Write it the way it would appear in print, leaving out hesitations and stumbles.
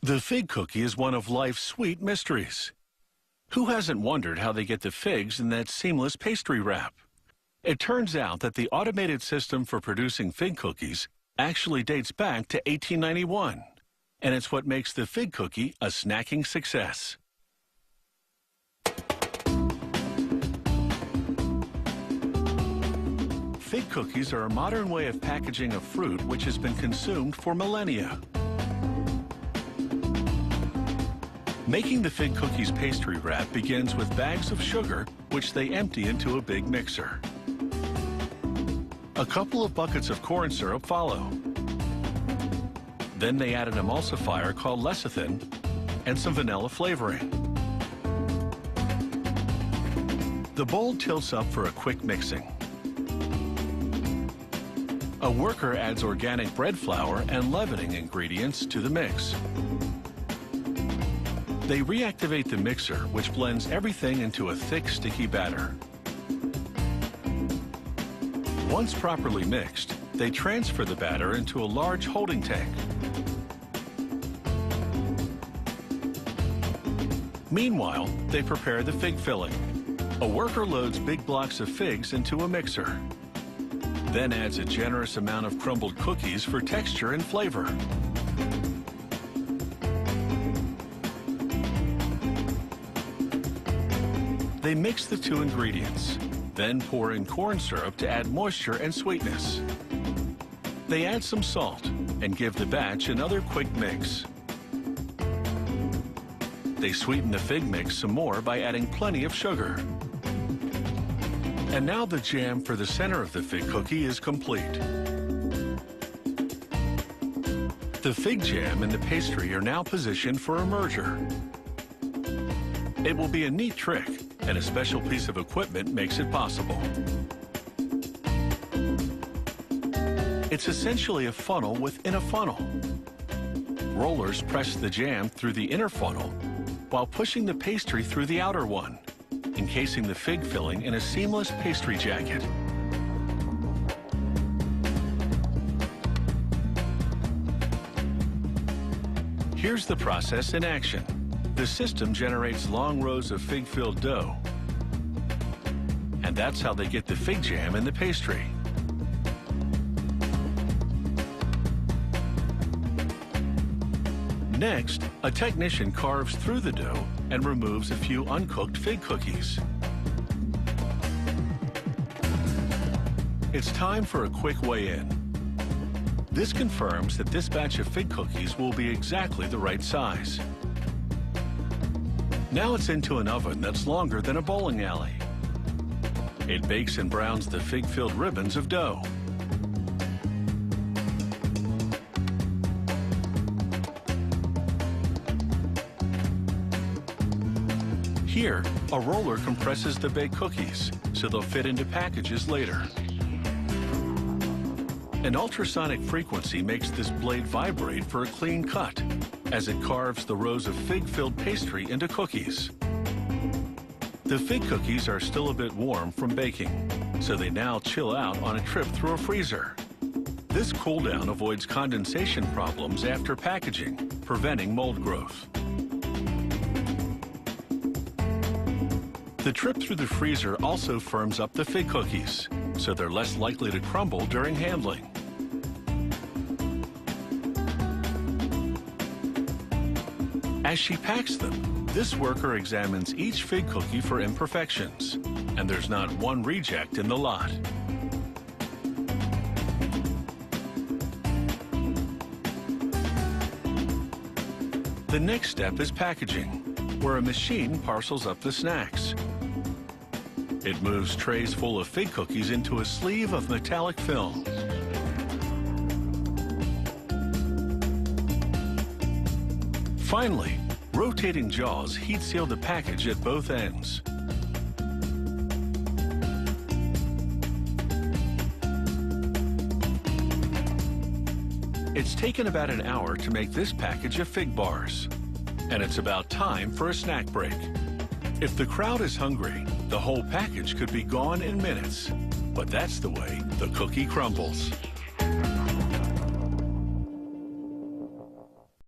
The fig cookie is one of life's sweet mysteries. Who hasn't wondered how they get the figs in that seamless pastry wrap? It turns out that the automated system for producing fig cookies actually dates back to 1891, and it's what makes the fig cookie a snacking success. Fig cookies are a modern way of packaging a fruit which has been consumed for millennia. Making the fig cookies pastry wrap begins with bags of sugar, which they empty into a big mixer. A couple of buckets of corn syrup follow. Then they add an emulsifier called lecithin and some vanilla flavoring. The bowl tilts up for a quick mixing. A worker adds organic bread flour and leavening ingredients to the mix. They reactivate the mixer, which blends everything into a thick, sticky batter. Once properly mixed, they transfer the batter into a large holding tank. Meanwhile, they prepare the fig filling. A worker loads big blocks of figs into a mixer, then adds a generous amount of crumbled cookies for texture and flavor. They mix the two ingredients, then pour in corn syrup to add moisture and sweetness. They add some salt and give the batch another quick mix. They sweeten the fig mix some more by adding plenty of sugar. And now the jam for the center of the fig cookie is complete. The fig jam and the pastry are now positioned for a merger. It will be a neat trick, and a special piece of equipment makes it possible. It's essentially a funnel within a funnel. Rollers press the jam through the inner funnel while pushing the pastry through the outer one, encasing the fig filling in a seamless pastry jacket. Here's the process in action. The system generates long rows of fig-filled dough. And that's how they get the fig jam in the pastry. Next, a technician carves through the dough and removes a few uncooked fig cookies. It's time for a quick weigh-in. This confirms that this batch of fig cookies will be exactly the right size. Now it's into an oven that's longer than a bowling alley. It bakes and browns the fig-filled ribbons of dough. Here, a roller compresses the baked cookies so they'll fit into packages later. An ultrasonic frequency makes this blade vibrate for a clean cut as it carves the rows of fig-filled pastry into cookies. The fig cookies are still a bit warm from baking, so they now chill out on a trip through a freezer. This cool down avoids condensation problems after packaging, preventing mold growth. The trip through the freezer also firms up the fig cookies, so they're less likely to crumble during handling. As she packs them, this worker examines each fig cookie for imperfections, and there's not one reject in the lot. The next step is packaging, where a machine parcels up the snacks. It moves trays full of fig cookies into a sleeve of metallic film. Finally, rotating jaws heat seal the package at both ends. It's taken about an hour to make this package of fig bars. And it's about time for a snack break. If the crowd is hungry, the whole package could be gone in minutes. But that's the way the cookie crumbles.